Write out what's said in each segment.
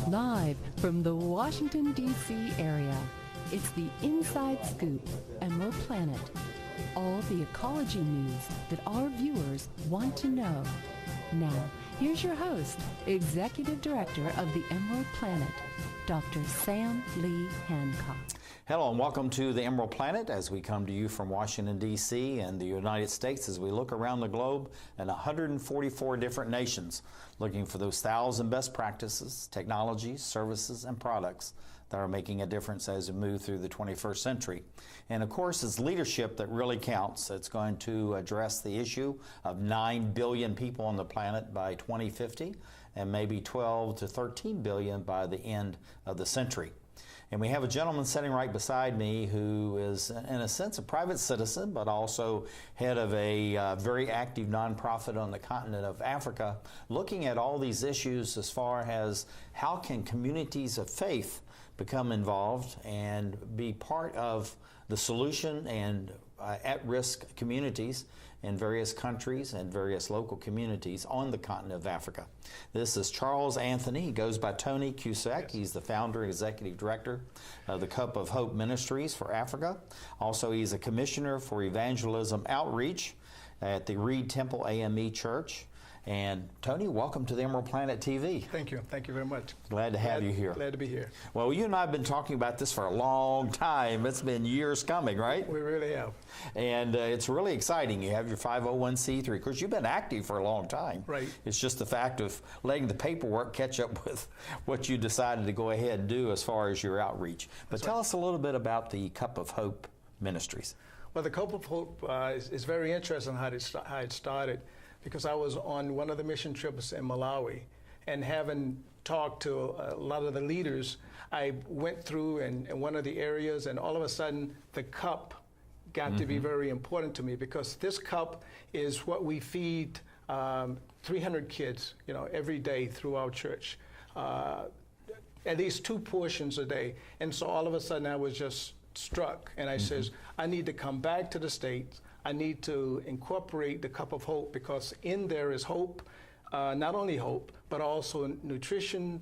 Live from the Washington, D.C. area, it's the Inside Scoop, Emerald Planet. All the ecology news that our viewers want to know. Now, here's your host, Executive Director of the Emerald Planet, Dr. Sam Lee Hancock. Hello and welcome to the Emerald Planet as we come to you from Washington, D.C. and the United States as we look around the globe in 144 different nations, looking for those 1,000 best practices, technologies, services, and products that are making a difference as we move through the 21st century. And of course, it's leadership that really counts. It's going to address the issue of 9 billion people on the planet by 2050 and maybe 12 to 13 billion by the end of the century. And we have a gentleman sitting right beside me who is, in a sense, a private citizen, but also head of a very active nonprofit on the continent of Africa, looking at all these issues as far as how can communities of faith become involved and be part of the solution and at-risk communities in various countries and various local communities on the continent of Africa. This is Charles Anthony. He goes by Tony Cusack. He's the founder and executive director of the Cup of Hope Ministries for Africa. Also, he's a commissioner for Evangelism Outreach at the Reid Temple AME Church. And Tony, welcome to the Emerald Planet TV. Thank you. Thank you very much. Glad to have you here. Glad to be here. Well, you and I have been talking about this for a long time. It's been years coming, right? We really have. And it's really exciting. You have your 501c3. Of course, you've been active for a long time. Right. It's just the fact of letting the paperwork catch up with what you decided to go ahead and do as far as your outreach. But tell us a little bit about the Cup of Hope Ministries. Well, the Cup of Hope is very interesting how it started, because I was on one of the mission trips in Malawi, and having talked to a lot of the leaders, I went through in one of the areas, and all of a sudden the cup got to be very important to me, because this cup is what we feed 300 kids, every day through our church, at least 2 portions a day. And so all of a sudden I was just struck, and I says, I need to come back to the States. I need to incorporate the Cup of Hope, because in there is hope, not only hope, but also nutrition,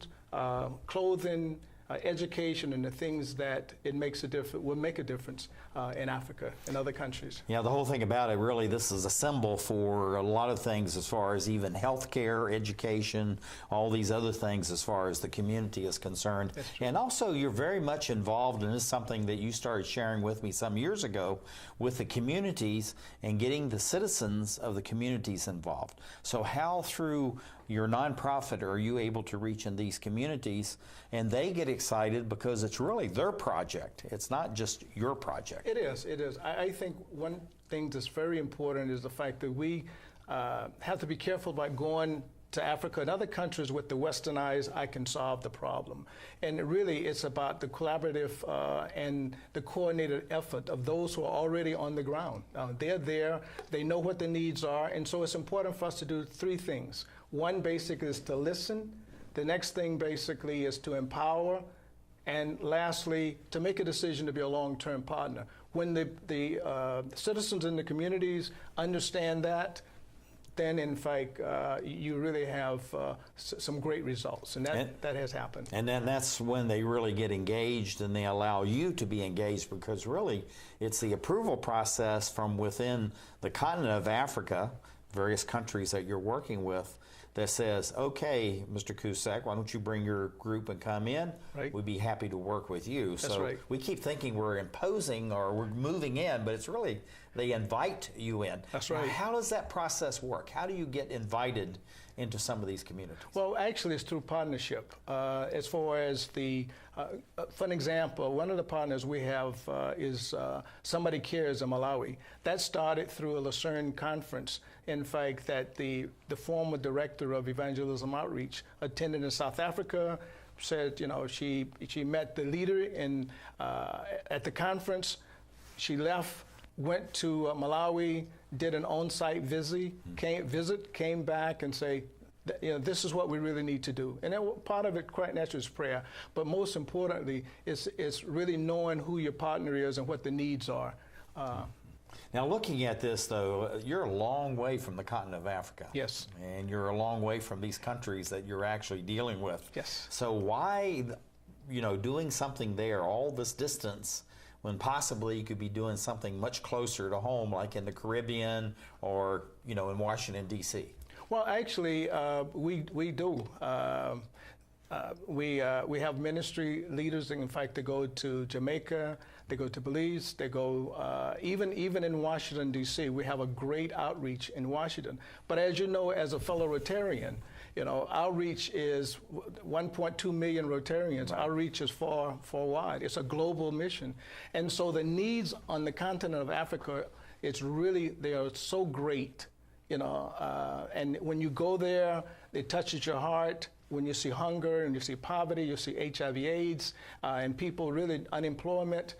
clothing, education, and the things that will make a difference in Africa and other countries. Yeah, the whole thing about it, really, this is a symbol for a lot of things as far as even healthcare, education, all these other things as far as the community is concerned. And also, you're very much involved, and this is something that you started sharing with me some years ago, with the communities and getting the citizens of the communities involved. So how, through your nonprofit, are you able to reach in these communities and they get excited because it's really their project? It's not just your project. It is. I think one thing that's very important is the fact that we have to be careful about going to Africa and other countries with the Western eyes, I can solve the problem. And really, it's about the collaborative and the coordinated effort of those who are already on the ground. They're there, they know what the needs are, and so it's important for us to do 3 things. One, basically, is to listen. The next thing, basically, is to empower. And lastly, to make a decision to be a long-term partner. When the citizens in the communities understand that, then in fact you really have some great results, and that has happened. And then that's when they really get engaged, and they allow you to be engaged, because really it's the approval process from within the continent of Africa, various countries that you're working with, that says, okay, Mr. Cusack, why don't you bring your group and come in? Right. We'd be happy to work with you. That's so right. We keep thinking we're imposing or we're moving in, but it's really they invite you in. That's right. Now, how does that process work? How do you get invited into some of these communities? Well, actually, it's through partnership. As far as for an example, one of the partners we have is Somebody Cares in Malawi. That started through a Lucerne conference. In fact, that the former director of Evangelism Outreach attended in South Africa, said, she met the leader at the conference. She left, went to Malawi, did an on-site visit, came back and say, this is what we really need to do. And then part of it, quite naturally, is prayer. But most importantly, it's really knowing who your partner is and what the needs are. Now, looking at this, though, you're a long way from the continent of Africa. Yes. And you're a long way from these countries that you're actually dealing with. Yes. So why, doing something there all this distance when possibly you could be doing something much closer to home, like in the Caribbean or, in Washington, D.C.? Well, actually, we do. We have ministry leaders, in fact, they go to Jamaica, they go to Belize, they go, even in Washington, D.C., we have a great outreach in Washington. But as you know, as a fellow Rotarian, our reach is 1.2 million Rotarians. Right. Our reach is far wide. It's a global mission. And so the needs on the continent of Africa, they are so great, and when you go there, it touches your heart. When you see hunger and you see poverty, you see HIV/AIDS, and people really unemployment.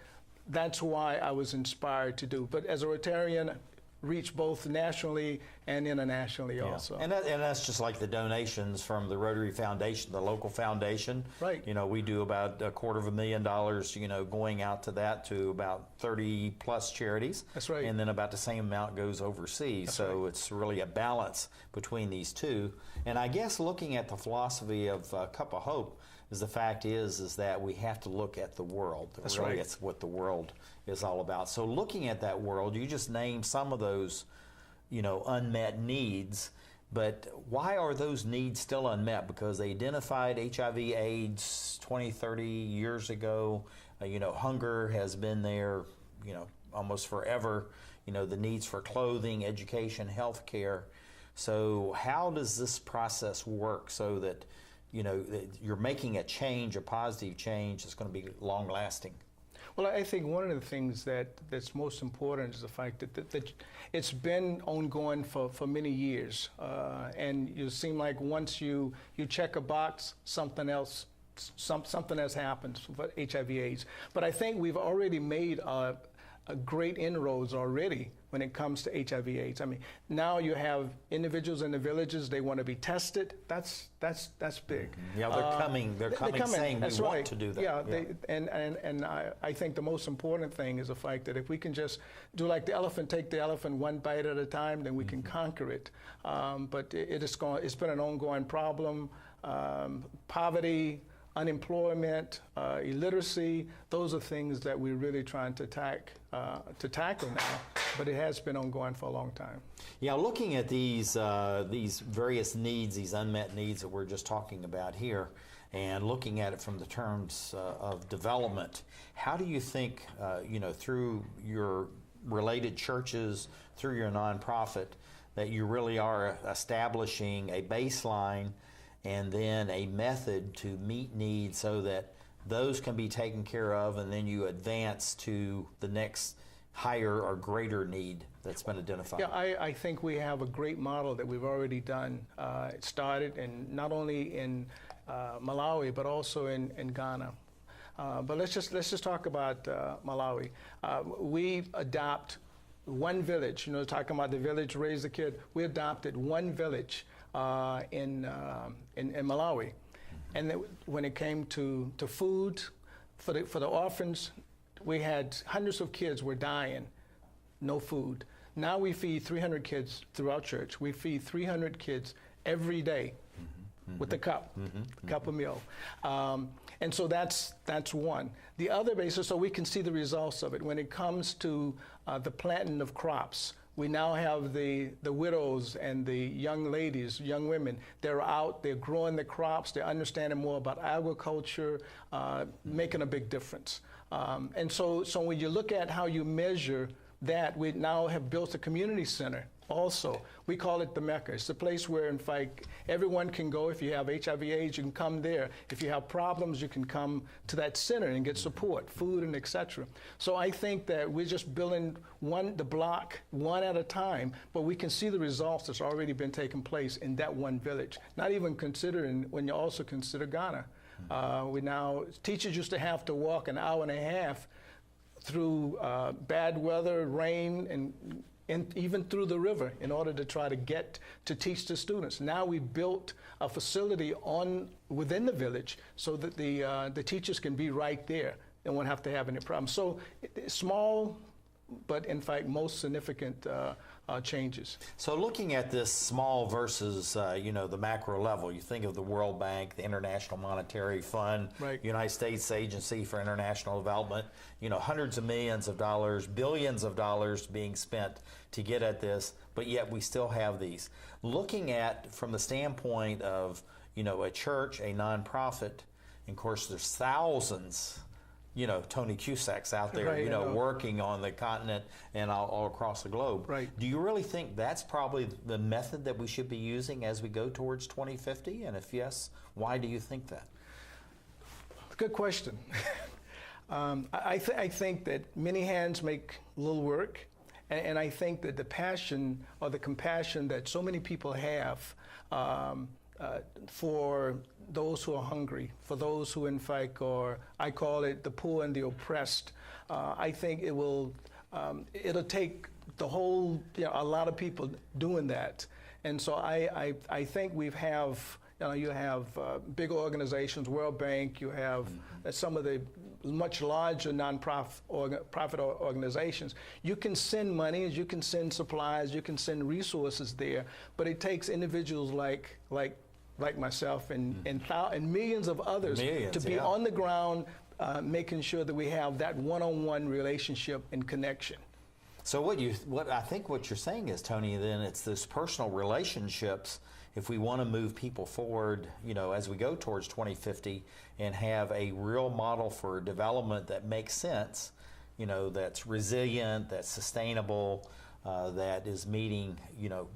That's why I was inspired to do. But as a Rotarian, reach both nationally and internationally also. And that's just like the donations from the Rotary Foundation, the local foundation. Right. We do about $250,000, going out to that to about 30 plus charities. That's right. And then about the same amount goes overseas. That's so right. It's really a balance between these two. And I guess looking at the philosophy of Cup of Hope is the fact is that we have to look at the world. That's really, right. it's what the world is all about. So looking at that world, you just named some of those, unmet needs, but why are those needs still unmet? Because they identified HIV/AIDS 20, 30 years ago. Hunger has been there, almost forever. The needs for clothing, education, health care. So how does this process work so that, that you're making a change, a positive change that's going to be long lasting? Well, I think one of the things that's most important is the fact that it's been ongoing for many years. And you seem like once you check a box, something else happens for HIV/AIDS. But I think we've already made a great inroads already when it comes to HIV/AIDS. I mean, now you have individuals in the villages, they want to be tested. That's big. Yeah, they're coming saying that's we right. want to do that. Yeah. I think the most important thing is the fact that if we can just do like the elephant, take the elephant one bite at a time, then we can conquer it. But it's been an ongoing problem. Poverty, unemployment, illiteracy, those are things that we're really trying to tackle now, but it has been ongoing for a long time. Yeah, looking at these various needs, these unmet needs that we're just talking about here, and looking at it from the terms of development, how do you think, through your related churches, through your nonprofit, that you really are establishing a baseline and then a method to meet needs so that those can be taken care of, and then you advance to the next higher or greater need that's been identified? Yeah, I think we have a great model that we've already done. It started not only in Malawi, but also in Ghana. But let's just talk about Malawi. We adopt one village. Talking about the village, raise the kid. We adopted one village in Malawi, and when it came to food for the orphans, we had hundreds of kids were dying, no food. Now we feed 300 kids throughout church. We feed 300 kids every day with a cup of meal, and so that's one. The other basis, so we can see the results of it when it comes to the planting of crops. We now have the widows and the young ladies, young women. They're out, they're growing the crops, they're understanding more about agriculture, making a big difference. And so when you look at how you measure that, we now have built a community center also. We call it the Mecca. It's the place where, in fact, everyone can go. If you have HIV/AIDS, you can come there. If you have problems, you can come to that center and get support, food and etc. So I think that we're just building the block one at a time, but we can see the results that's already been taking place in that one village. Not even considering when you also consider Ghana. Teachers used to have to walk an hour and a half through bad weather, rain, and even through the river in order to try to get to teach the students. Now we built a facility within the village so that the teachers can be right there and won't have to have any problems. So small but in fact, most significant changes. So looking at this small versus, the macro level, you think of the World Bank, the International Monetary Fund, Right. United States Agency for International Development, hundreds of millions of dollars, billions of dollars being spent to get at this, but yet we still have these. Looking at, from the standpoint of, a church, a nonprofit, and of course there's thousands, Tony Cusacks out there, Right, working on the continent and all across the globe. Right. Do you really think that's probably the method that we should be using as we go towards 2050? And if yes, why do you think that? Good question. I think that many hands make little work, and I think that the passion or the compassion that so many people have for those who are hungry, for those who in fact are, I call it the poor and the oppressed, I think it'll take the whole, a lot of people doing that. And so I think we have, you have big organizations, World Bank, you have some of the much larger nonprofit organizations. You can send money, you can send supplies, you can send resources there, but it takes individuals like myself and millions of others to be on the ground, making sure that we have that one-on-one relationship and connection. So what I think what you're saying is, Tony, then it's those personal relationships. If we want to move people forward, as we go towards 2050 and have a real model for development that makes sense, that's resilient, that's sustainable, that is meeting,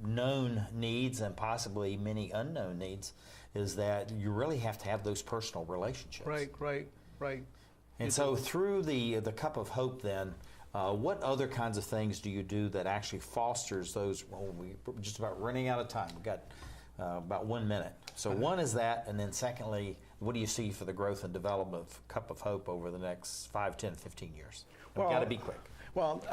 known needs and possibly many unknown needs, is that you really have to have those personal relationships. Right. And so through the Cup of Hope then, what other kinds of things do you do that actually fosters those? Well, we're just about running out of time. We've got about 1 minute. So one is that, and then secondly, what do you see for the growth and development of Cup of Hope over the next 5, 10, 15 years? We've got to be quick. Well,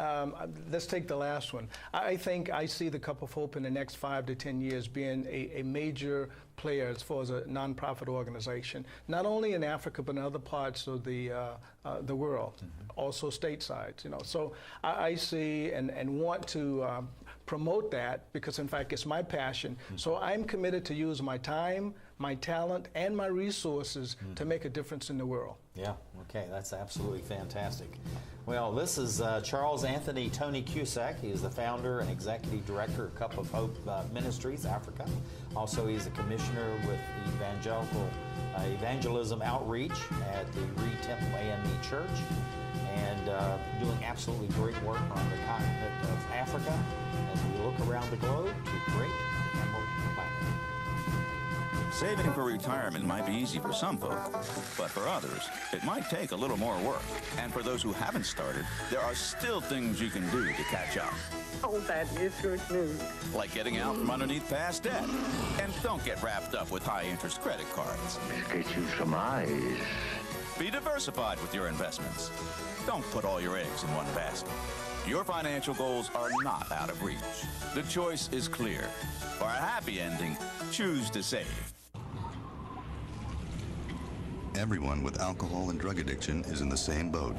let's take the last one. I think I see the Cup of Hope in the next 5 to 10 years being a major player as far as a nonprofit organization, not only in Africa but in other parts of the world, also stateside. So I see and want to promote that because, in fact, it's my passion. So I'm committed to use my time, my talent, and my resources to make a difference in the world. Yeah, okay, that's absolutely fantastic. Well, this is Charles Anthony Tony Cusack. He is the founder and executive director of Cup of Hope Ministries, Africa. Also, he's a commissioner with the Evangelism Outreach at the Reid Temple AME Church, and doing absolutely great work on the continent of Africa as we look around the globe to great Emerald Planet. Saving for retirement might be easy for some folk, but for others, it might take a little more work. And for those who haven't started, there are still things you can do to catch up. Oh, that is good news. Like getting out from underneath past debt. And don't get wrapped up with high-interest credit cards. Get you some eyes. Be diversified with your investments. Don't put all your eggs in one basket. Your financial goals are not out of reach. The choice is clear. For a happy ending, choose to save. Everyone with alcohol and drug addiction is in the same boat.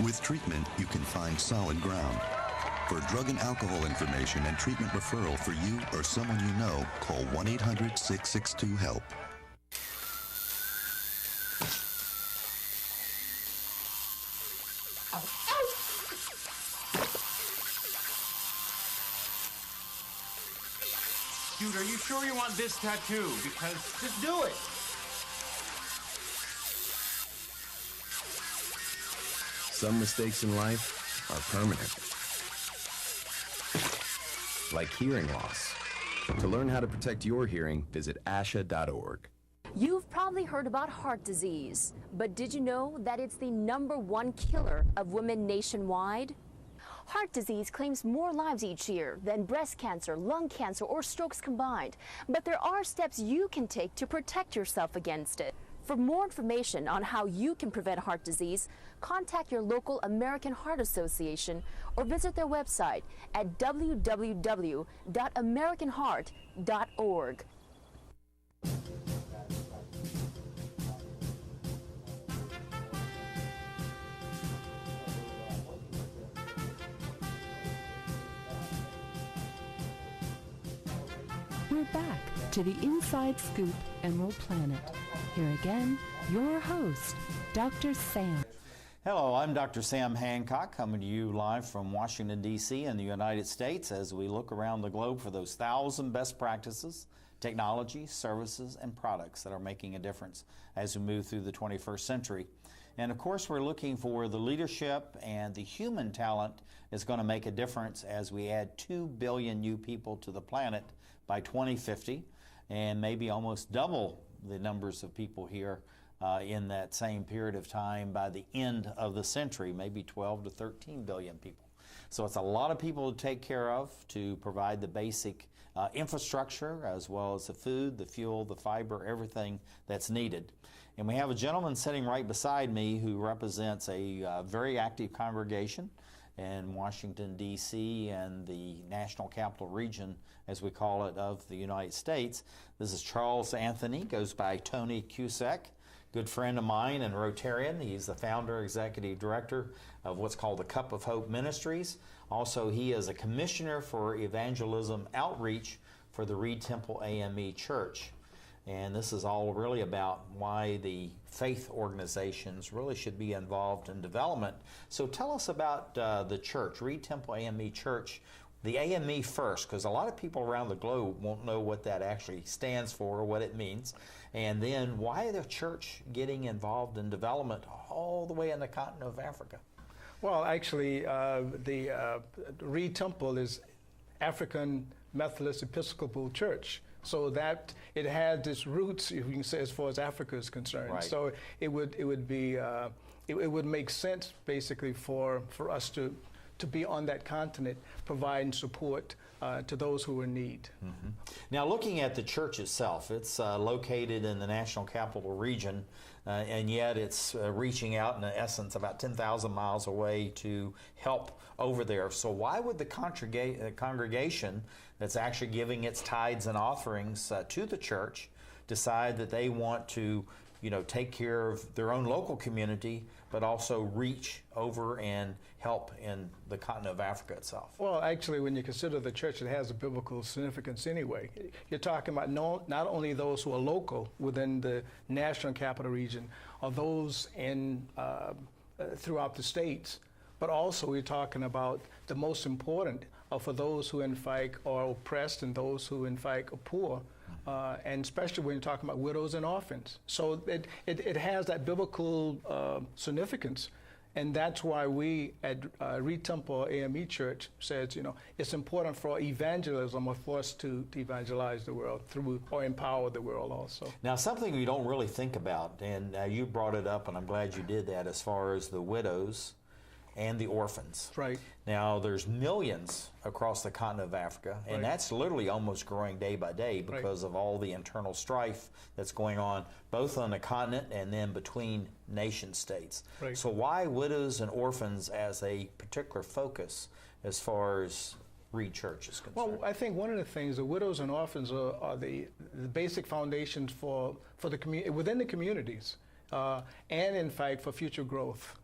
With treatment, you can find solid ground. For drug and alcohol information and treatment referral for you or someone you know, call 1-800-662-HELP. Dude, are you sure you want this tattoo? Because just do it. Some mistakes in life are permanent. Like hearing loss. To learn how to protect your hearing, visit asha.org. You've probably heard about heart disease, but did you know that it's the #1 killer of women nationwide? Heart disease claims more lives each year than breast cancer, lung cancer, or strokes combined. But there are steps you can take to protect yourself against it. For more information on how you can prevent heart disease, contact your local American Heart Association or visit their website at www.americanheart.org. We're back to the Inside Scoop Emerald Planet. Here again, your host, Dr. Sam. Hello, I'm Dr. Sam Hancock, coming to you live from Washington, D.C. in the United States as we look around the globe for those 1,000 best practices, technologies, services, and products that are making a difference as we move through the 21st century. And of course, we're looking for the leadership and the human talent is going to make a difference as we add 2 billion new people to the planet by 2050, and maybe almost double the numbers of people here in that same period of time by the end of the century, maybe 12 to 13 billion people. So it's a lot of people to take care of, to provide the basic infrastructure as well as the food, the fuel, the fiber, everything that's needed. And we have a gentleman sitting right beside me who represents a very active congregation in Washington, D.C. and the National Capital Region, as we call it, of the United States. This is Charles Anthony, goes by Tony Cusack, good friend of mine and Rotarian. He's the founder, executive director of what's called the Cup of Hope Ministries. Also, he is a commissioner for Evangelism Outreach for the Reid Temple AME Church. And this is all really about why the faith organizations really should be involved in development. So tell us about the church, Reid Temple AME Church, the AME first, because a lot of people around the globe won't know what that actually stands for or what it means. And then why the church getting involved in development all the way in the continent of Africa? Well, actually, the Reid Temple is African Methodist Episcopal Church. So that it had its roots, if you can say, as far as Africa is concerned. Right. So it would make sense basically for us to be on that continent, providing support to those who are in need. Mm-hmm. Now, looking at the church itself, it's located in the National Capital Region, and yet it's reaching out, in essence, about 10,000 miles away to help over there. So why would the congregation that's actually giving its tithes and offerings to the church decide that they want to, take care of their own local community, but also reach over and help in the continent of Africa itself? Well, actually, when you consider the church, it has a biblical significance anyway. You're talking about not only those who are local within the National Capital Region, or those in throughout the states, but also we're talking about the most important for those who in fact are oppressed and those who in fact are poor. And especially when you're talking about widows and orphans. So it has that biblical significance. And that's why we at Reid Temple AME Church says, it's important for evangelism, or for us to evangelize the world through, or empower the world also. Now, something we don't really think about, and you brought it up, and I'm glad you did that, as far as the widows and the orphans. Right. Now, there's millions across the continent of Africa, and that's literally almost growing day by day because of all the internal strife that's going on, both on the continent and then between nation states. Right. So why widows and orphans as a particular focus as far as Reid Church is concerned? Well, I think one of the things, the widows and orphans are the basic foundations for the community, within the communities, and in fact for future growth.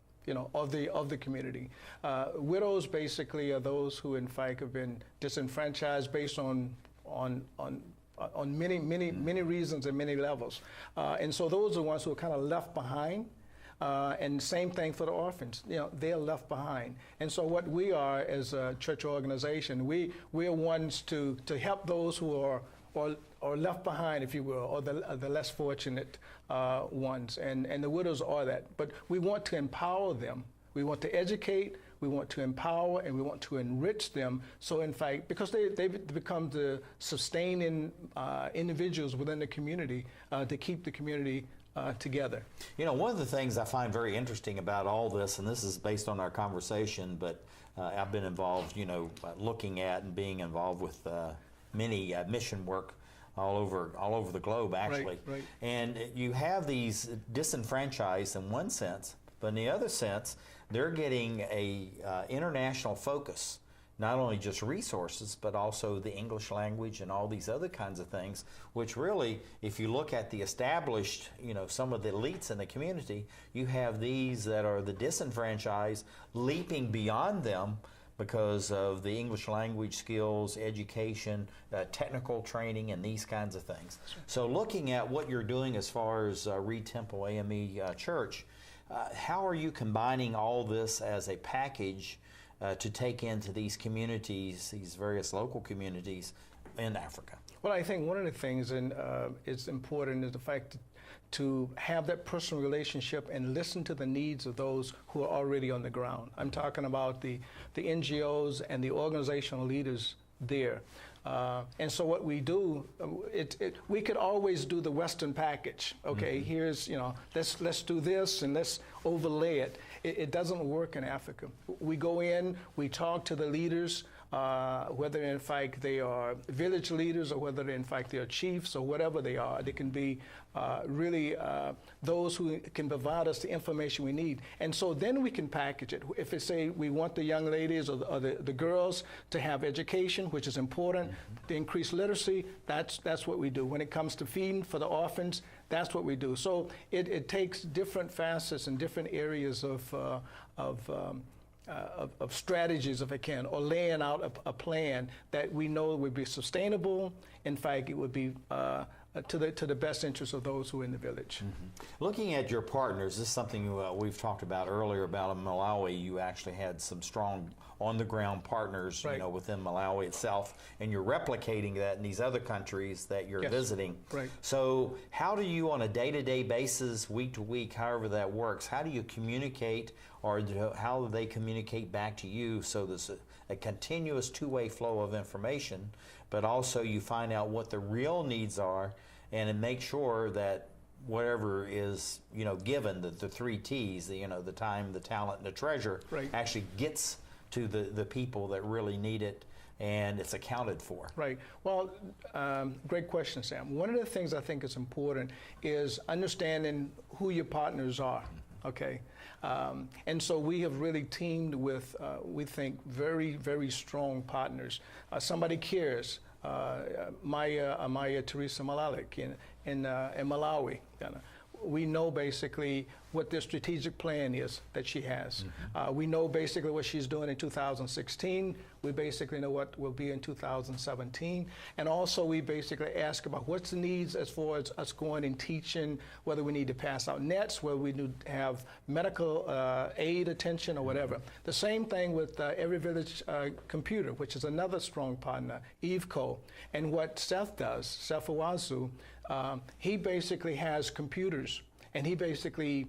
Of the community. Widows basically are those who in fact have been disenfranchised based on many reasons and many levels. And so those are the ones who are kind of left behind. And same thing for the orphans. They're left behind. And so what we are as a church organization, we are ones to help those who are left behind, if you will, or the less fortunate ones. And the widows are that. But we want to empower them. We want to educate, we want to empower, and we want to enrich them. So in fact, because they've become the sustaining individuals within the community to keep the community together. One of the things I find very interesting about all this, and this is based on our conversation, but I've been involved, looking at and being involved with many mission work all over the globe, actually. Right. And you have these disenfranchised in one sense, but in the other sense, they're getting a international focus. Not only just resources, but also the English language and all these other kinds of things, which really, if you look at the established, some of the elites in the community, you have these that are the disenfranchised leaping beyond them because of the English language skills, education, technical training, and these kinds of things. So looking at what you're doing as far as Reid Temple AME Church, how are you combining all this as a package to take into these communities, these various local communities in Africa? Well, I think one of the things, and it's important, is the fact to have that personal relationship and listen to the needs of those who are already on the ground. I'm talking about the NGOs and the organizational leaders there. And so what we do, we could always do the Western package. Okay, here's, let's do this and let's overlay it. It doesn't work in Africa. We go in, we talk to the leaders, whether in fact they are village leaders or whether in fact they are chiefs or whatever they are. They can be really those who can provide us the information we need. And so then we can package it. If they say we want the young ladies or the girls to have education, which is important, to increase literacy, that's what we do. When it comes to feeding for the orphans, that's what we do. So it takes different facets and different areas of strategies, if I can, or laying out a plan that we know would be sustainable. In fact, it would be to the best interest of those who are in the village. Looking at your partners, this is something we've talked about earlier about in Malawi. You actually had some strong on-the-ground partners, within Malawi itself, and you're replicating that in these other countries that you're visiting. Right. So how do you, on a day-to-day basis, week to week, however that works, how do you communicate, or how do they communicate back to you so there's a continuous two-way flow of information, but also you find out what the real needs are and make sure that whatever is given, the 3 T's, the time, the talent, and the treasure, actually gets to the people that really need it, and it's accounted for. Right. Well, great question, Sam. One of the things I think is important is understanding who your partners are. Okay. And so we have really teamed with, we think, very, very strong partners. Somebody cares. Maya Teresa Malalik in Malawi. We know basically what their strategic plan is that she has. We know basically what she's doing in 2016. We basically know what will be in 2017. And also we basically ask about what's the needs as far as us going and teaching, whether we need to pass out nets, whether we need to have medical aid attention or whatever. The same thing with Every Village Computer, which is another strong partner, EVCO. And what Seth does, Seth Owazu, he basically has computers, and he basically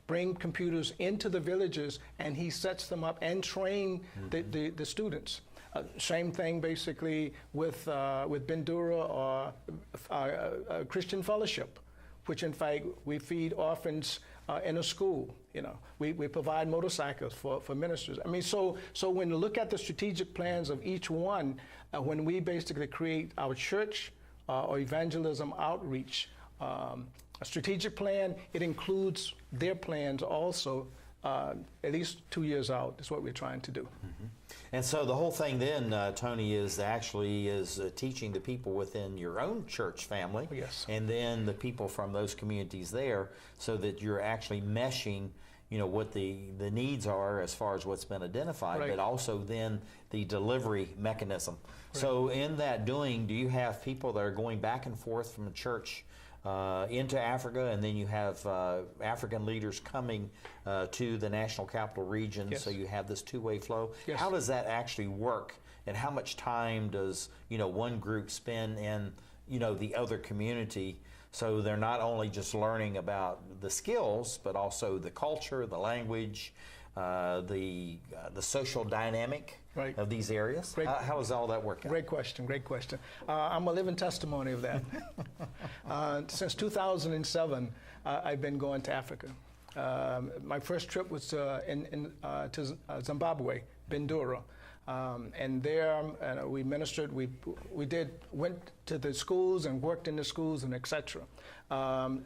bring computers into the villages, and he sets them up and train the students. Same thing basically with Bendura or Christian Fellowship, which in fact we feed orphans in a school. We provide motorcycles for ministers. I mean, so when you look at the strategic plans of each one, when we basically create our church or evangelism outreach, a strategic plan, it includes their plans also, at least 2 years out is what we're trying to do. And so the whole thing then, Tony, is teaching the people within your own church family, and then the people from those communities there, so that you're actually meshing what the needs are as far as what's been identified, but also then the delivery mechanism. So in that doing, do you have people that are going back and forth from the church into Africa, and then you have African leaders coming to the National Capital Region, so you have this two-way flow? How does that actually work, and how much time does one group spend in the other community, so they're not only just learning about the skills, but also the culture, the language, the social dynamic of these areas? How does all that work out? Great question. I'm a living testimony of that. Since 2007, I've been going to Africa. My first trip was to Zimbabwe, Bendura. And there we ministered. We went to the schools and worked in the schools and etc.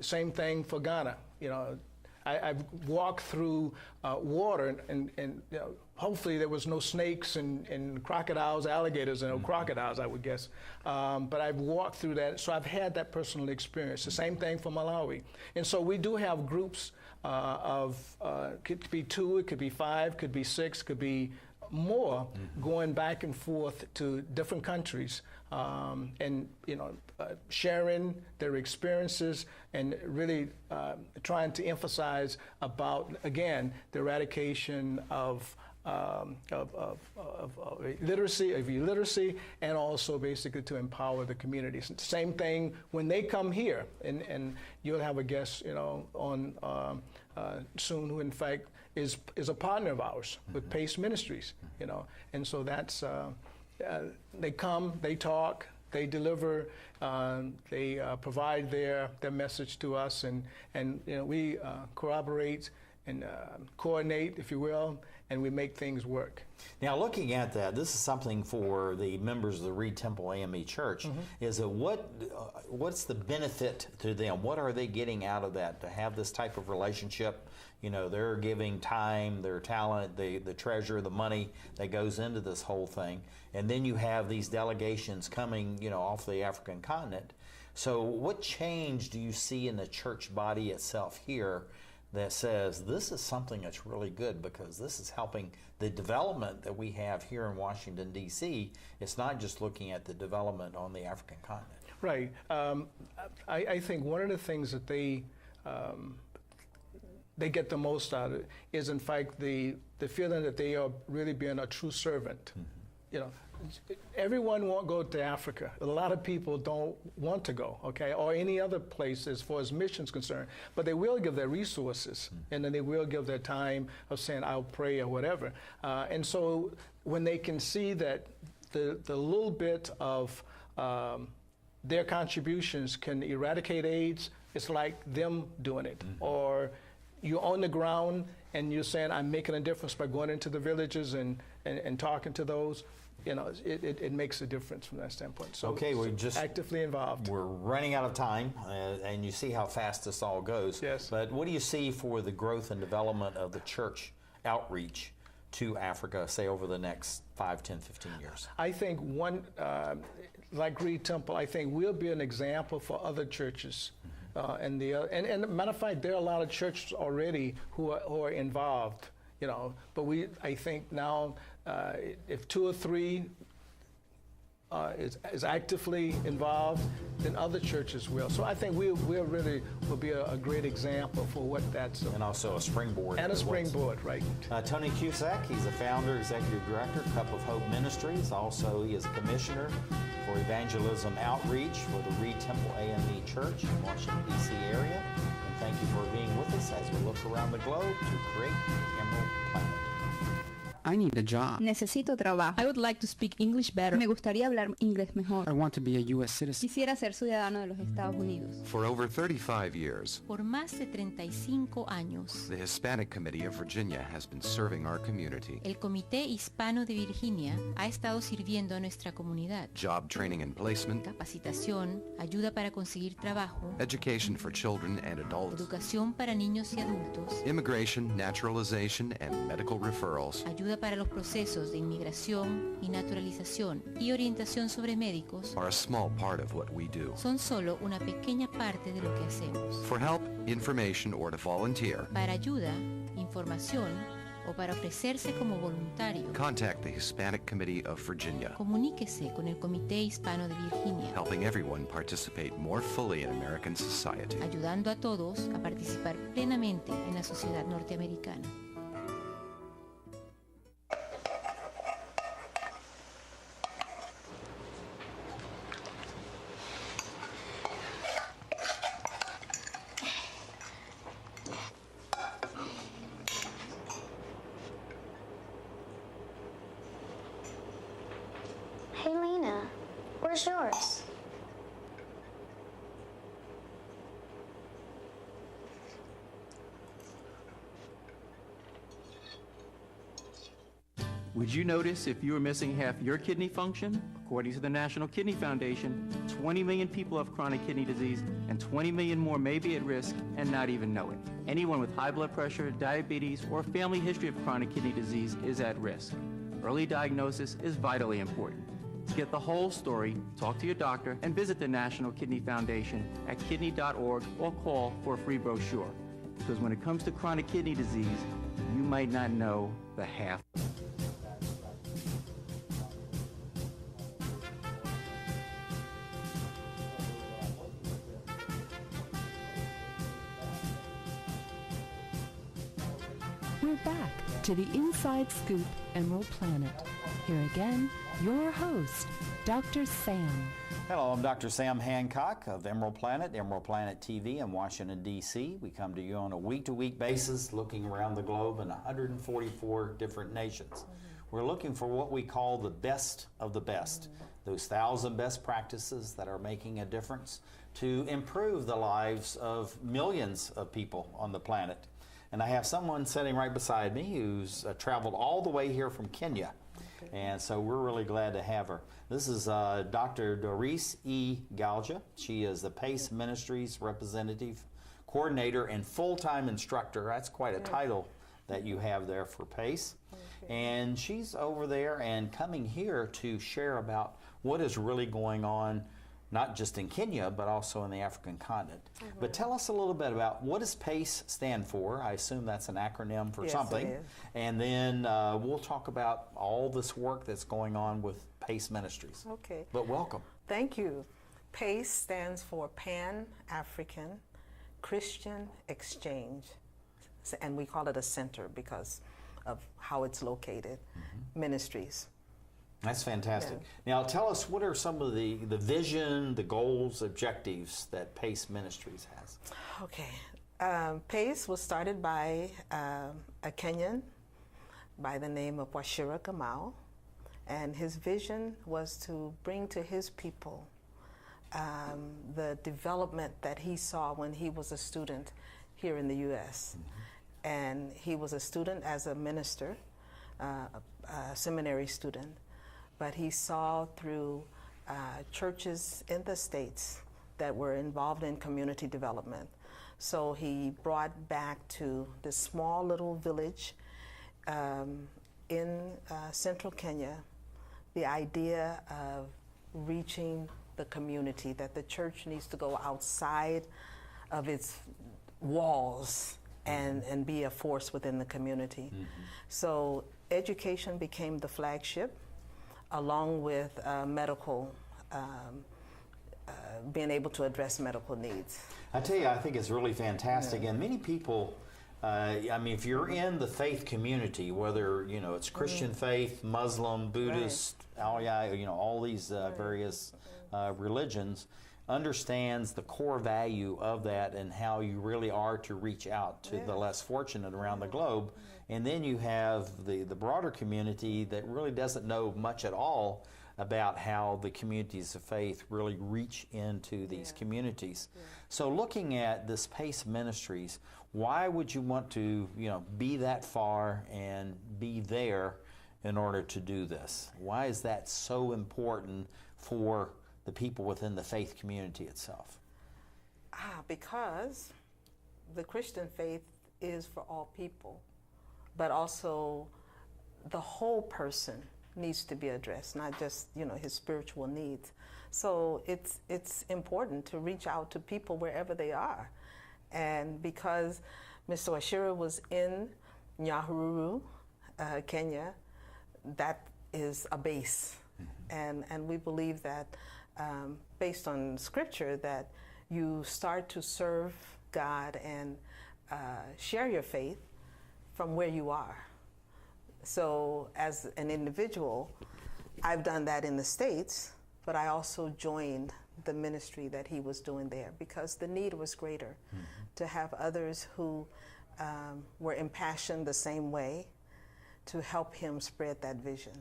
Same thing for Ghana. You know, I've walked through water and you know, hopefully there was no snakes and crocodiles, alligators, and crocodiles, I would guess. But I've walked through that, so I've had that personal experience. The same thing for Malawi. And so we do have groups could be 2, it could be 5, could be 6, could be more, going back and forth to different countries and you know, sharing their experiences and really trying to emphasize about, again, the eradication of illiteracy, and also basically to empower the communities. Same thing when they come here, and you'll have a guest, you know, on soon, who in fact is a partner of ours with Pace Ministries, you know, and so that's they come, they talk, they deliver, they provide their message to us, and you know, we corroborate and coordinate, if you will, and we make things work. Now, looking at that, this is something for the members of the Reid Temple AME Church. Is that what's the benefit to them? What are they getting out of that, to have this type of relationship? You know, they're giving time, their talent, the treasure, the money that goes into this whole thing. And then you have these delegations coming, you know, off the African continent. So what change do you see in the church body itself here that says this is something that's really good, because this is helping the development that we have here in Washington, D.C. It's not just looking at the development on the African continent. Right. I think one of the things that they get the most out of it is, in fact, the feeling that they are really being a true servant. You know, everyone won't go to Africa. A lot of people don't want to go, okay, or any other place as far as missions concerned. But they will give their resources, and then they will give their time of saying, I'll pray or whatever. And so when they can see that the little bit of their contributions can eradicate AIDS, it's like them doing it. Or you're on the ground and you're saying, I'm making a difference by going into the villages and talking to those. You know, it makes a difference from that standpoint. So okay, we're just actively involved. We're running out of time, and you see how fast this all goes. Yes. But what do you see for the growth and development of the church outreach to Africa, say over the next 5, 10, 15 years? I think one, like Reid Temple, I think we'll be an example for other churches. And matter of fact, there are a lot of churches already who are involved. You know, but I think now, if 2 or 3 is actively involved, then other churches will. So I think we really will be a great example for what that's. And also a springboard. And a springboard, right. Tony Cusack, he's the founder, executive director, Cup of Hope Ministries. Also, he is a commissioner for Evangelism Outreach for the Reid Temple AME Church in Washington, D.C. area. And thank you for being with us as we look around the globe to create the Emerald Planet. I need a job. Necesito trabajo. I would like to speak English better. Me gustaría hablar inglés mejor. I want to be a U.S. citizen. Quisiera ser ciudadano de los Estados Unidos. For over 35 years, Por más de 35 años, the Hispanic Committee of Virginia has been serving our community. el Comité Hispano de Virginia ha estado sirviendo a nuestra comunidad. Job training and placement, Capacitación, ayuda para conseguir trabajo, education for children and adults, educación para niños y adultos, immigration, naturalization, and medical referrals. ayuda para los procesos de inmigración y naturalización y orientación sobre médicos Are a small part of what we do. son solo una pequeña parte de lo que hacemos. For help, information, or to volunteer, Para ayuda, información o para ofrecerse como voluntario, contact the Hispanic Committee of Virginia, comuníquese con el Comité Hispano de Virginia, helping everyone participate more fully in American society. ayudando a todos a participar plenamente en la sociedad norteamericana. Hey, Lena, where's yours? Would you notice if you were missing half your kidney function? According to the National Kidney Foundation, 20 million people have chronic kidney disease, and 20 million more may be at risk and not even know it. Anyone with high blood pressure, diabetes, or family history of chronic kidney disease is at risk. Early diagnosis is vitally important. To get the whole story, talk to your doctor and visit the National Kidney Foundation at kidney.org or call for a free brochure. Because when it comes to chronic kidney disease, you might not know the half. We're back to the Inside Scoop Emerald Planet. Here again, your host, Dr. Sam. Hello, I'm Dr. Sam Hancock of Emerald Planet TV in Washington, D.C. We come to you on a week-to-week basis looking around the globe in 144 different nations. We're looking for what we call the best of the best, those 1,000 best practices that are making a difference to improve the lives of millions of people on the planet. And I have someone sitting right beside me who's traveled all the way here from Kenya. And so we're really glad to have her. This is Dr. Dorris Ngaujah. She is the PACE Ministries Representative Coordinator and full-time instructor. That's quite a title that you have there for PACE. And she's over there and coming here to share about what is really going on, not just in Kenya, but also in the African continent. But tell us a little bit about what does PACE stand for? I assume that's an acronym for something. It is. And then we'll talk about all this work that's going on with PACE Ministries. Okay. But welcome. Thank you. PACE stands for Pan-African Christian Exchange. And we call it a center because of how it's located. Ministries. That's fantastic. Yeah. Now tell us, what are some of the vision, the goals, objectives that PACE Ministries has? Okay. PACE was started by a Kenyan by the name of Washira Kamau, and his vision was to bring to his people the development that he saw when he was a student here in the U.S. And he was a student as a minister, a seminary student. But he saw through churches in the States that were involved in community development. So he brought back to this small little village in central Kenya the idea of reaching the community, that the church needs to go outside of its walls and be a force within the community. So education became the flagship, along with medical, being able to address medical needs. I tell you, I think it's really fantastic, and many people, I mean, if you're in the faith community, whether, you know, it's Christian faith, Muslim, Buddhist, Aliyah, you know, all these various religions, understands the core value of that and how you really are to reach out to the less fortunate around the globe. And then you have the broader community that really doesn't know much at all about how the communities of faith really reach into these communities. So looking at this PACE Ministries, why would you want to, you know, be that far and be there in order to do this? Why is that so important for the people within the faith community itself? Because the Christian faith is for all people, but also the whole person needs to be addressed, not just, you know, his spiritual needs. So it's important to reach out to people wherever they are. And because Mr. Washira was in Nyahururu, Kenya, that is a base. And we believe that based on scripture, that you start to serve God and share your faith from where you are. So as an individual, I've done that in the States, but I also joined the ministry that he was doing there because the need was greater to have others who were impassioned the same way to help him spread that vision.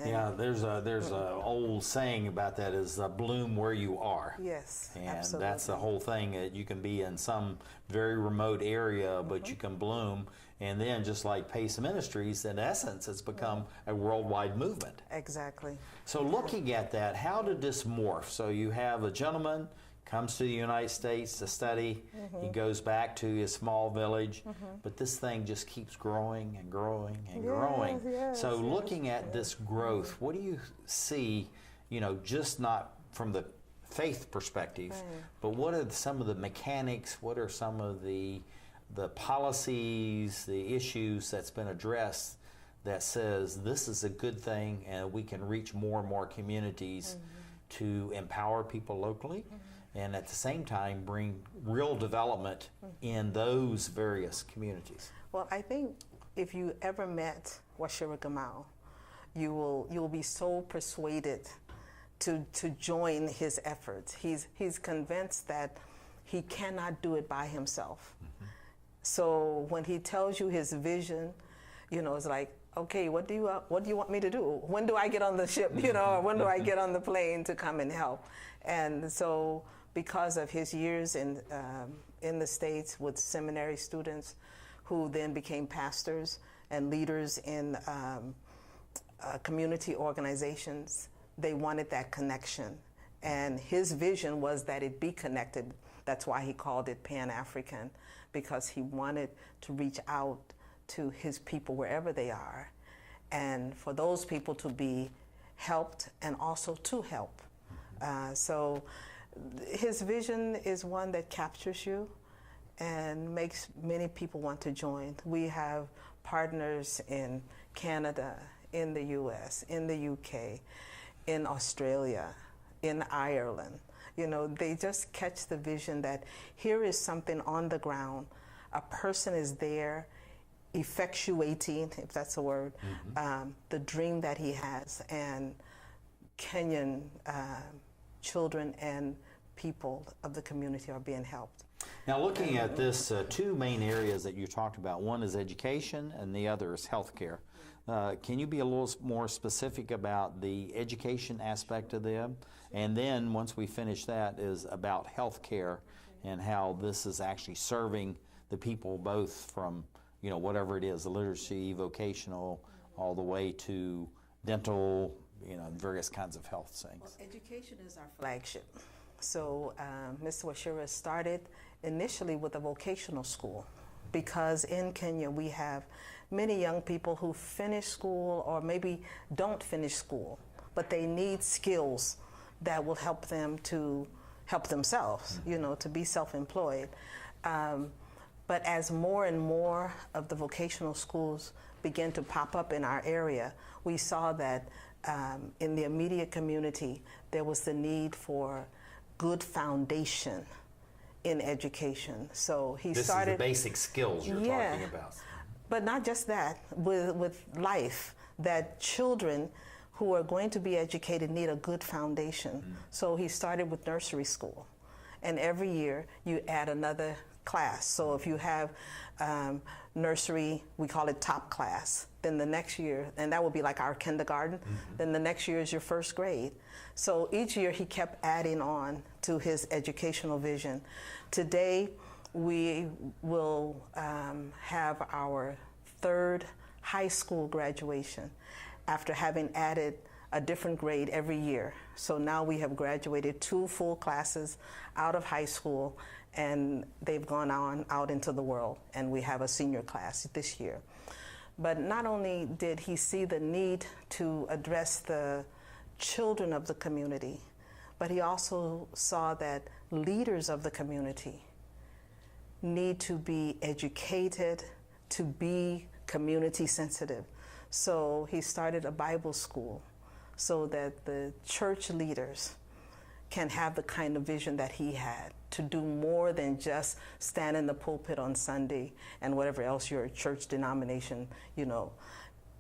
Yeah, there's a old saying about that is bloom where you are. Yes, and absolutely. that's the whole thing. That you can be in some very remote area, but you can bloom. And then, just like Pace Ministries, in essence, it's become a worldwide movement. Exactly. So, looking at that, how did this morph? So, you have a gentleman comes to the United States to study. He goes back to his small village, but this thing just keeps growing and growing and growing. So looking at this growth, what do you see, just not from the faith perspective, but what are some of the mechanics, what are some of the policies, the issues that's been addressed that says this is a good thing and we can reach more and more communities to empower people locally? And at the same time bring real development in those various communities? Well, I think if you ever met Washira Gamal, you will be so persuaded to join his efforts. He's convinced that he cannot do it by himself. So when he tells you his vision, it's like, okay, what do you want me to do? When do I get on the ship, or when do I get on the plane to come and help? And so, because of his years in the States with seminary students who then became pastors and leaders in community organizations, they wanted that connection. And his vision was that it be connected. That's why he called it Pan-African, because he wanted to reach out to his people wherever they are, and for those people to be helped and also to help. So his vision is one that captures you and makes many people want to join. We have partners in Canada, in the US, in the UK, in Australia, in Ireland. They just catch the vision that here is something on the ground. A person is there effectuating, if that's a word, the dream that he has. And Kenyan children and people of the community are being helped. Now, looking at this, two main areas that you talked about, one is education and the other is healthcare. Can you be a little more specific about the education aspect of them? And then once we finish that is about healthcare and how this is actually serving the people both from, whatever it is, literacy, vocational, all the way to dental, various kinds of health things. Well, education is our flagship. So Mr. Washira started initially with a vocational school, because in Kenya we have many young people who finish school or maybe don't finish school, but they need skills that will help them to help themselves, to be self-employed. But as more and more of the vocational schools began to pop up in our area, we saw that in the immediate community, there was the need for good foundation in education. So he started— This is the basic skills you're talking about. But not just that, with life, that children who are going to be educated need a good foundation. So he started with nursery school. And every year you add another class. So if you have nursery, we call it top class. Then the next year, and that will be like our kindergarten, then the next year is your first grade. So each year he kept adding on to his educational vision. Today, we will have our third high school graduation after having added a different grade every year. So now we have graduated 2 full classes out of high school, and they've gone on out into the world, and we have a senior class this year. But not only did he see the need to address the children of the community, but he also saw that leaders of the community need to be educated to be community sensitive. So he started a Bible school so that the church leaders can have the kind of vision that he had, to do more than just stand in the pulpit on Sunday and whatever else your church denomination,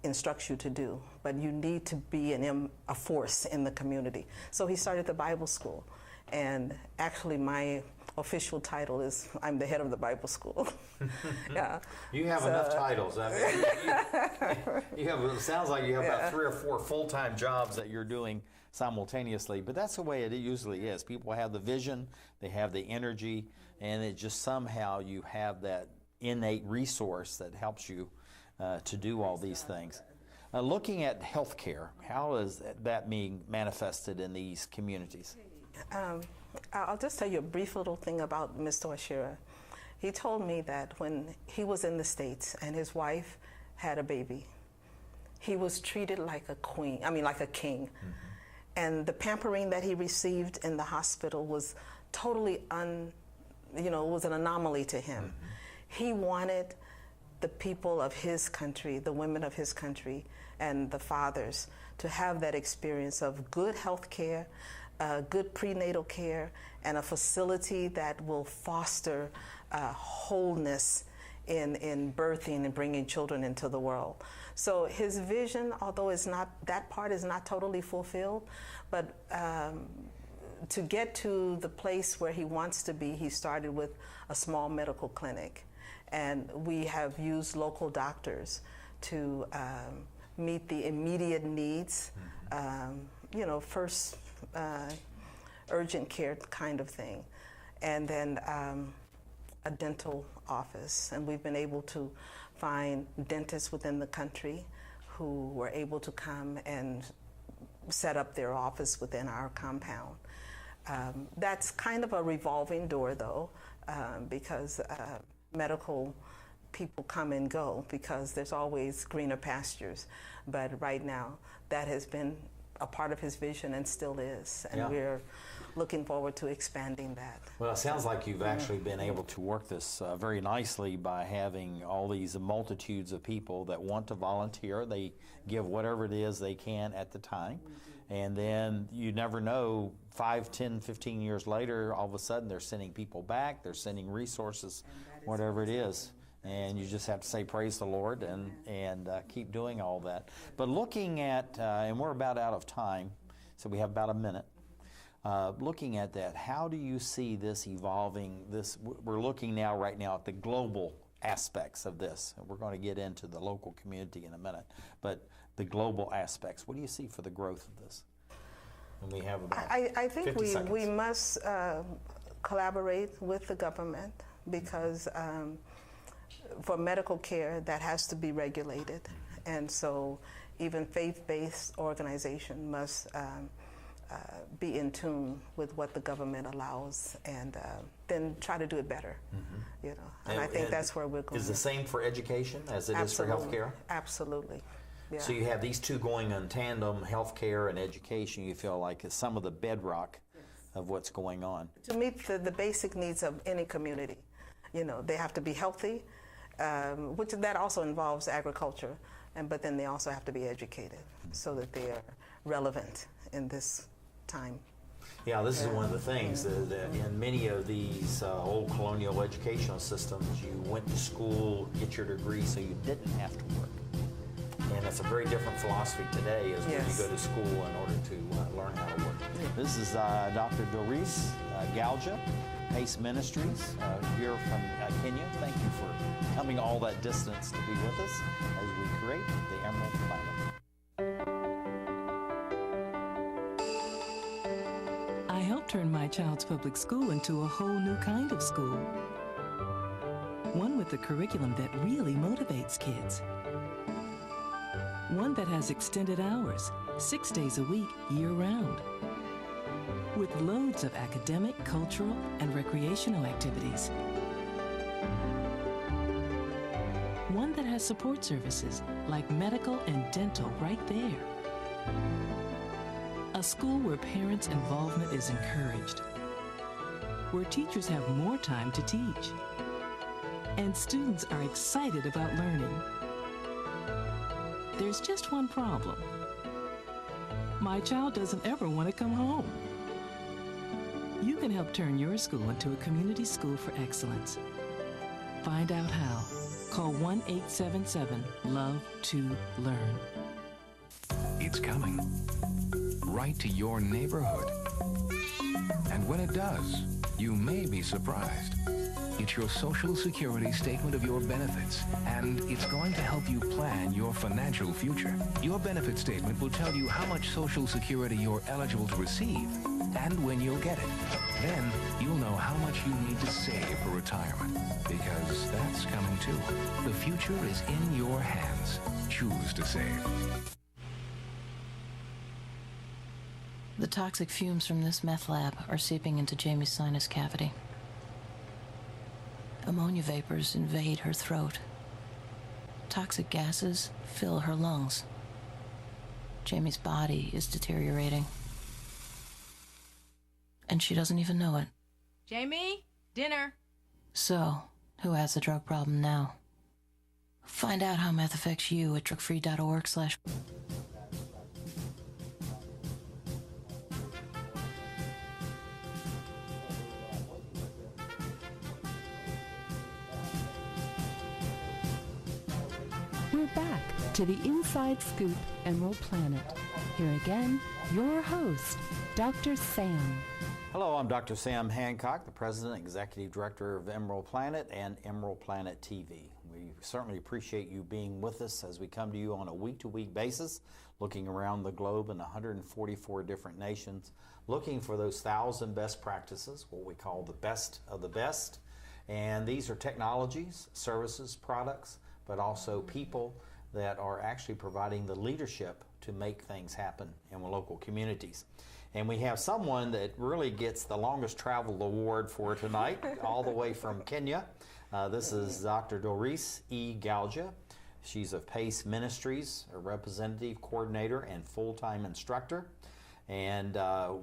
instructs you to do. But you need to be a force in the community. So he started the Bible school. And actually my official title is I'm the head of the Bible school. Yeah. You have enough titles. I mean, you have. It sounds like you have about 3 or 4 full-time jobs that you're doing simultaneously. But that's the way it usually is. People have the vision, they have the energy, and it just somehow you have that innate resource that helps you to do all these things. Looking at healthcare, how is that being manifested in these communities? I'll just tell you a brief little thing about Mr. Oshira. He told me that when he was in the States and his wife had a baby, he was treated like a queen, like a king. Mm-hmm. And the pampering that he received in the hospital was totally was an anomaly to him. Mm-hmm. He wanted the people of his country, the women of his country, and the fathers to have that experience of good health care, good prenatal care, and a facility that will foster wholeness in birthing and bringing children into the world. So his vision, although that part is not totally fulfilled, but to get to the place where he wants to be, he started with a small medical clinic. And we have used local doctors to meet the immediate needs, first urgent care kind of thing, and then a dental office. And we've been able to find dentists within the country who were able to come and set up their office within our compound. That's kind of a revolving door, though, because medical people come and go because there's always greener pastures. But right now, that has been a part of his vision and still is. And we're looking forward to expanding that. Well, it sounds like you've actually been able to work this very nicely by having all these multitudes of people that want to volunteer. They give whatever it is they can at the time. And then you never know, 5, 10, 15 years later, all of a sudden they're sending people back, they're sending resources, whatever it is. And you just have to say praise the Lord and keep doing all that. But looking at, and we're about out of time, so we have about a minute. Looking at that, how do you see this evolving? We're looking right now at the global aspects of this. We're going to get into the local community in a minute. But the global aspects, what do you see for the growth of this? And we have about I think 50 seconds. we must collaborate with the government because for medical care, that has to be regulated. And so even faith-based organization must be in tune with what the government allows and then try to do it better. Mm-hmm. And I think that's where we're going. Is the same for education as it is for healthcare? Absolutely. Yeah. So you have these two going in tandem, healthcare and education, you feel like is some of the bedrock of what's going on. To meet the basic needs of any community. They have to be healthy, which that also involves agriculture, but then they also have to be educated so that they are relevant in this time. Yeah, this is one of the things that in many of these old colonial educational systems, you went to school, get your degree so you didn't have to work. And it's a very different philosophy today as when you go to school in order to learn how to work. This is Dr. Dorris Ngaujah, Pace Ministries, here from Kenya. Thank you for coming all that distance to be with us as we create the Emerald Planet. I helped turn my child's public school into a whole new kind of school. One with a curriculum that really motivates kids. One that has extended hours, 6 days a week, year-round. With loads of academic, cultural, and recreational activities. One that has support services like medical and dental right there. A school where parents' involvement is encouraged. Where teachers have more time to teach. And students are excited about learning. There's just one problem. My child doesn't ever want to come home. You can help turn your school into a community school for excellence. Find out how. Call 1-877-LOVE-TO-LEARN. It's coming right to your neighborhood. And when it does, You may be surprised. It's your Social Security statement of your benefits, and it's going to help you plan your financial future. Your benefit statement will tell you how much Social Security you're eligible to receive and when you'll get it. Then you'll know how much you need to save for retirement, because that's coming too. The future is in your hands. Choose to save. The toxic fumes from this meth lab are seeping into Jamie's sinus cavity. Ammonia vapors invade her throat. Toxic gases fill her lungs. Jamie's body is deteriorating. And she doesn't even know it. Jamie, dinner. So, who has the drug problem now? Find out how meth affects you at drugfree.org/. We're back to the Inside Scoop Emerald Planet. Here again, your host, Dr. Sam. Hello, I'm Dr. Sam Hancock, the President and Executive Director of Emerald Planet and Emerald Planet TV. We certainly appreciate you being with us as we come to you on a week-to-week basis, looking around the globe in 144 different nations, looking for those 1,000 best practices, what we call the best of the best. And these are technologies, services, products, but also people that are actually providing the leadership to make things happen in local communities. And we have someone that really gets the longest travel award for tonight, all the way from Kenya. This is Dr. Dorris Ngaujah. She's of PACE Ministries, a representative coordinator and full-time instructor. And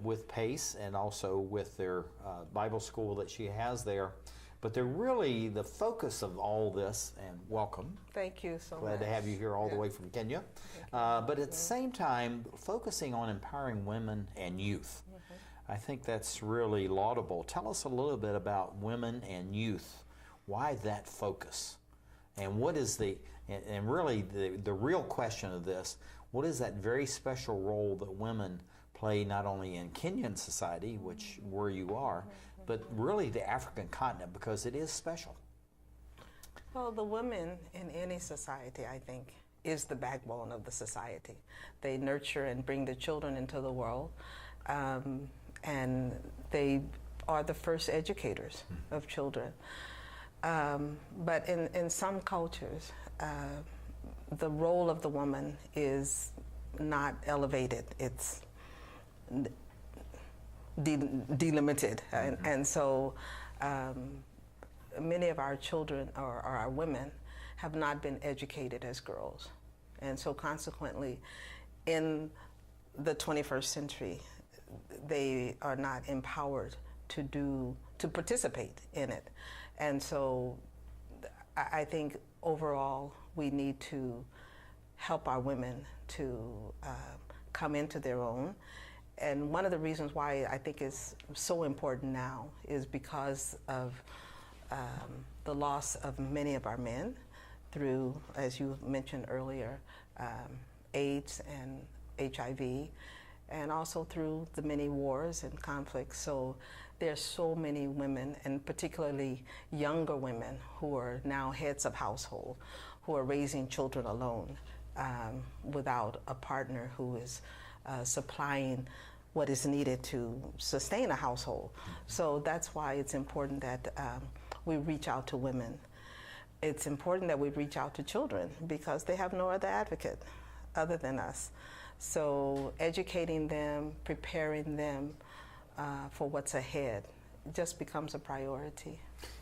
with PACE and also with their Bible school that she has there. But they're really the focus of all this, and welcome. Thank you so much. Glad to have you here all the way from Kenya. But at the same time, focusing on empowering women and youth. I think that's really laudable. Tell us a little bit about women and youth. Why that focus? And what is and really the real question of this, what is that very special role that women play not only in Kenyan society, where you are, but really the African continent, because it is special? Well, the women in any society, I think, is the backbone of the society. They nurture and bring the children into the world, and they are the first educators of children. But in some cultures, the role of the woman is not elevated. It's delimited, and so many of our children or our women have not been educated as girls, and so consequently in the 21st century they are not empowered to participate in it. And so I think overall we need to help our women to come into their own. And one of the reasons why I think it's so important now is because of the loss of many of our men through, as you mentioned earlier, AIDS and HIV, and also through the many wars and conflicts. So there's so many women, and particularly younger women, who are now heads of household, who are raising children alone without a partner who is supplying what is needed to sustain a household. So that's why it's important that we reach out to women. It's important that we reach out to children because they have no other advocate other than us. So educating them, preparing them for what's ahead just becomes a priority.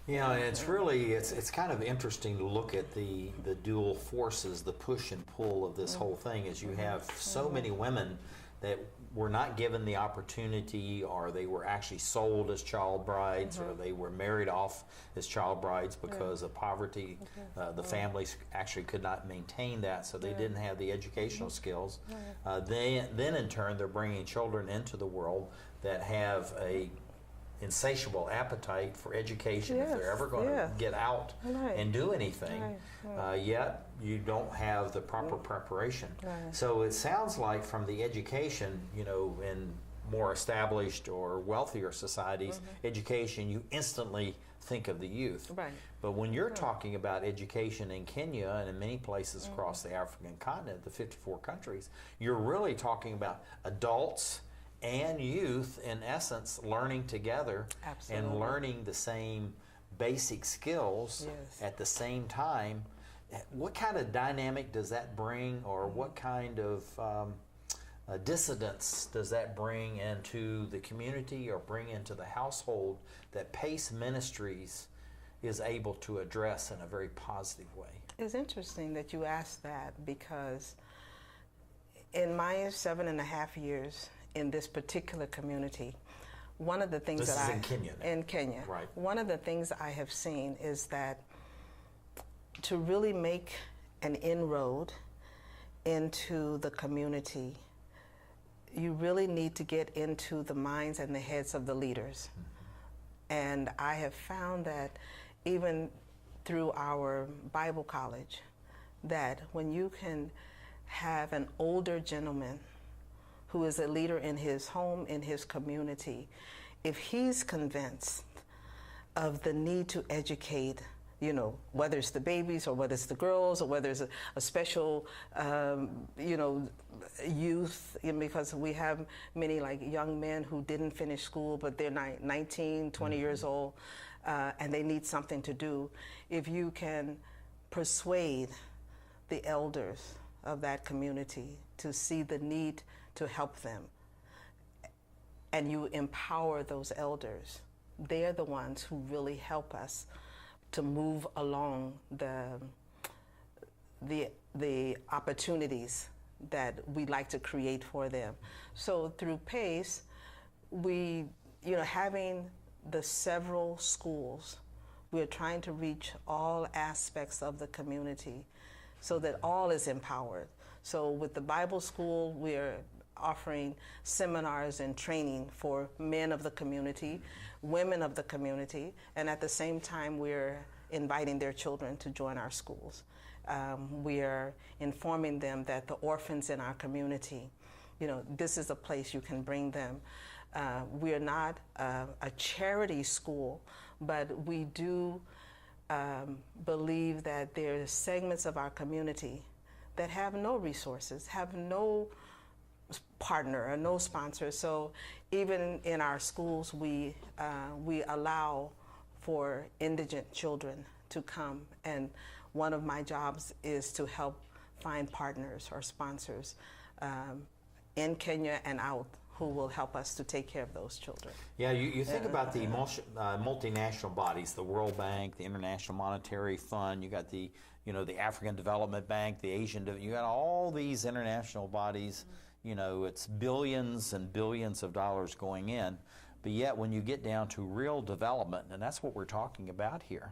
Yeah, and it's really, it's kind of interesting to look at the dual forces, the push and pull of this whole thing, as you have so many women that were not given the opportunity, or they were actually sold as child brides, or they were married off as child brides because of poverty. The families actually could not maintain that, so they didn't have the educational skills. Then in turn, they're bringing children into the world that have a insatiable appetite for education if they're ever going to get out and do anything, yet you don't have the proper preparation. So it sounds like from the education, in more established or wealthier societies, education, you instantly think of the youth. Right. But when you're talking about education in Kenya and in many places across the African continent, the 54 countries, you're really talking about adults and youth, in essence, learning together and learning the same basic skills at the same time. What kind of dynamic does that bring, or what kind of dissidence does that bring into the community or bring into the household that Pace Ministries is able to address in a very positive way? It's interesting that you asked that, because in my 7.5 years in this particular community, one of the things this that is in Kenya now. In Kenya, right. One of the things I have seen is that to really make an inroad into the community, you really need to get into the minds and the heads of the leaders. And I have found that even through our Bible college, that when you can have an older gentleman who is a leader in his home, in his community, if he's convinced of the need to educate, you know, whether it's the babies or whether it's the girls or whether it's a special, you know, youth, because we have many like young men who didn't finish school, but they're 19, 20 years old, and they need something to do. If you can persuade the elders of that community to see the need to help them, and you empower those elders, they're the ones who really help us to move along the opportunities that we like to create for them. So through PACE, we, you know, having the several schools, we're trying to reach all aspects of the community so that all is empowered. So with the Bible school, we're offering seminars and training for men of the community, women of the community, and at the same time we're inviting their children to join our schools. We are informing them that the orphans in our community, you know, this is a place you can bring them. We are not a charity school, but we do believe that there are segments of our community that have no resources, have no partner or no sponsor. So even in our schools, we allow for indigent children to come, and one of my jobs is to help find partners or sponsors in Kenya and out who will help us to take care of those children. Yeah, you think about the multinational bodies, the World Bank, the International Monetary Fund, you got the, you know, the African Development Bank, the Asian, you got all these international bodies, you know, it's billions and billions of dollars going in, but yet when you get down to real development, and that's what we're talking about here,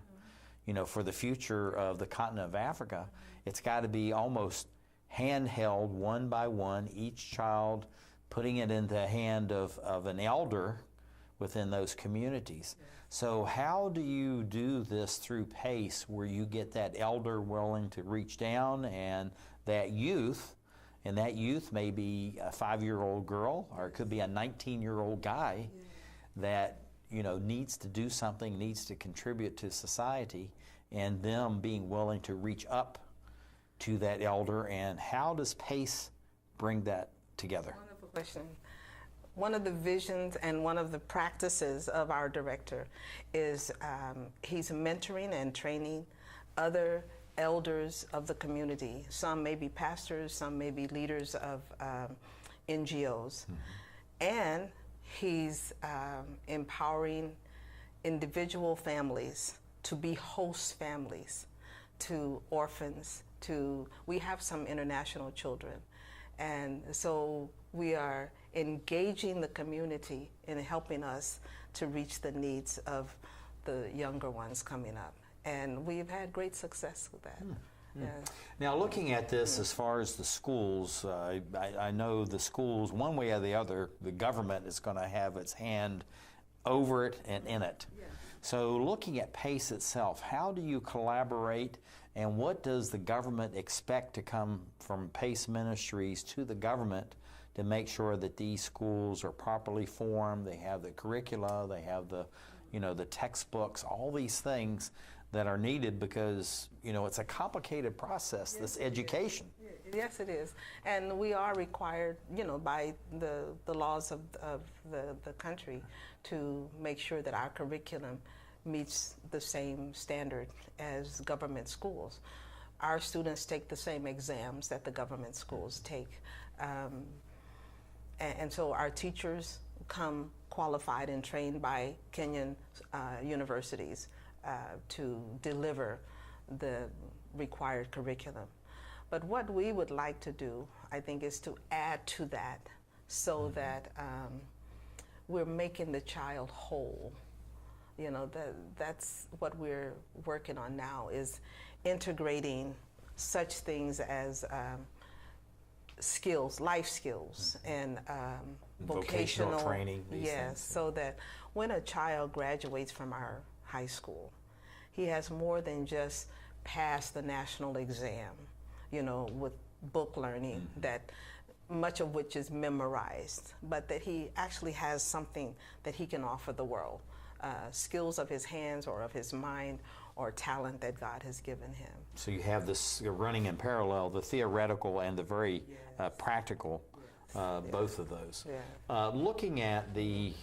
you know, for the future of the continent of Africa, it's got to be almost handheld, one by one, each child putting it in the hand of an elder within those communities. So how do you do this through PACE, where you get that elder willing to reach down and that youth, and that youth may be a 5-year-old girl, or it could be a 19-year-old guy that, you know, needs to do something, needs to contribute to society, and them being willing to reach up to that elder. And how does PACE bring that together? Wonderful question. One of the visions and one of the practices of our director is he's mentoring and training other elders of the community. Some may be pastors, some may be leaders of NGOs. And he's empowering individual families to be host families to orphans, we have some international children. And so we are engaging the community in helping us to reach the needs of the younger ones coming up. And we've had great success with that. Yeah. Now, looking at this as far as the schools, I know the schools, one way or the other, the government is going to have its hand over it and in it. Yeah. So looking at PACE itself, how do you collaborate, and what does the government expect to come from PACE Ministries to the government to make sure that these schools are properly formed. They have the curricula, they have the, the textbooks, all these things that are needed because, it's a complicated process, this education. Yes, it is. And we are required, by the laws of the country to make sure that our curriculum meets the same standard as government schools. Our students take the same exams that the government schools take. And so our teachers come qualified and trained by Kenyan universities to deliver the required curriculum. But what we would like to do, I think, is to add to that so that we're making the child whole. That's what we're working on now, is integrating such things as skills, life skills, and vocational training. Yes, so that when a child graduates from our high school, he has more than just passed the national exam, with book learning, that much of which is memorized, but that he actually has something that he can offer the world, skills of his hands or of his mind or talent that God has given him. So you have this, you're running in parallel, the theoretical and the very practical, both of those. Yeah. Looking at the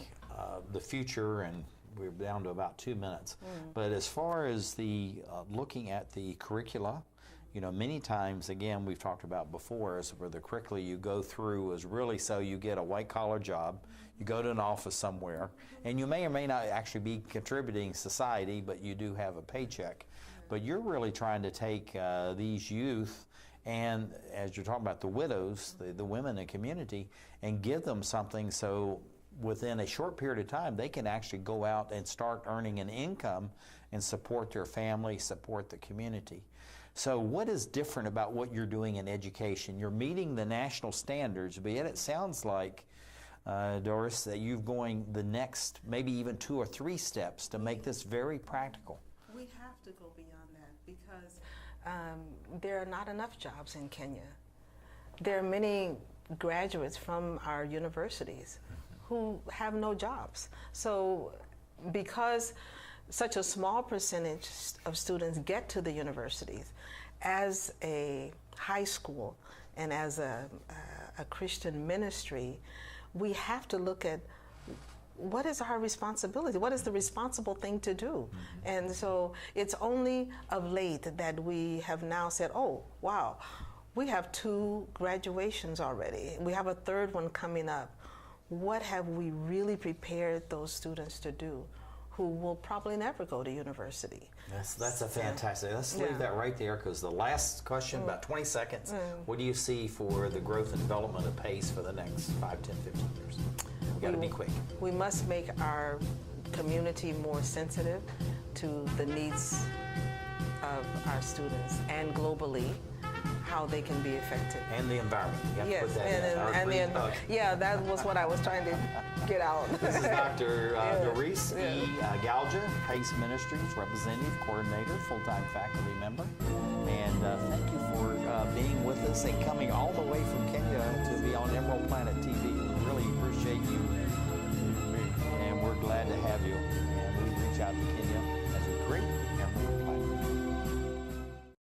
future, and we're down to about 2 minutes, but as far as the looking at the curricula, many times, again, we've talked about before, is where the curricula you go through is really so you get a white-collar job, you go to an office somewhere, and you may or may not actually be contributing to society, but you do have a paycheck. But you're really trying to take these youth, and as you're talking about the widows, the women in the community, and give them something so within a short period of time, they can actually go out and start earning an income and support their family, support the community. So what is different about what you're doing in education? You're meeting the national standards, but yet it sounds like, Dorris, that you're going the next, maybe even 2 or 3 steps to make this very practical. We have to go beyond that because there are not enough jobs in Kenya. There are many graduates from our universities who have no jobs. So because such a small percentage of students get to the universities, as a high school and as a Christian ministry, we have to look at what is our responsibility? What is the responsible thing to do? And so it's only of late that we have now said, oh, wow, we have 2 graduations already. We have a 3rd one coming up. What have we really prepared those students to do who will probably never go to university? That's a fantastic. Let's leave that right there, because the last question, about 20 seconds, what do you see for the growth and development of PACE for the next 5, 10, 15 years? We've got to be quick. We must make our community more sensitive to the needs of our students and globally, how they can be effective. And the environment. You have to put that in. Yeah, that was what I was trying to get out. This is Dr. Dorris E. Ngaujah, PACE Ministries Representative, Coordinator, full-time faculty member. And thank you for being with us and coming all the way from Kenya to be on Emerald Planet TV. We really appreciate you. And we're glad to have you. And we reach out to Kenya as a great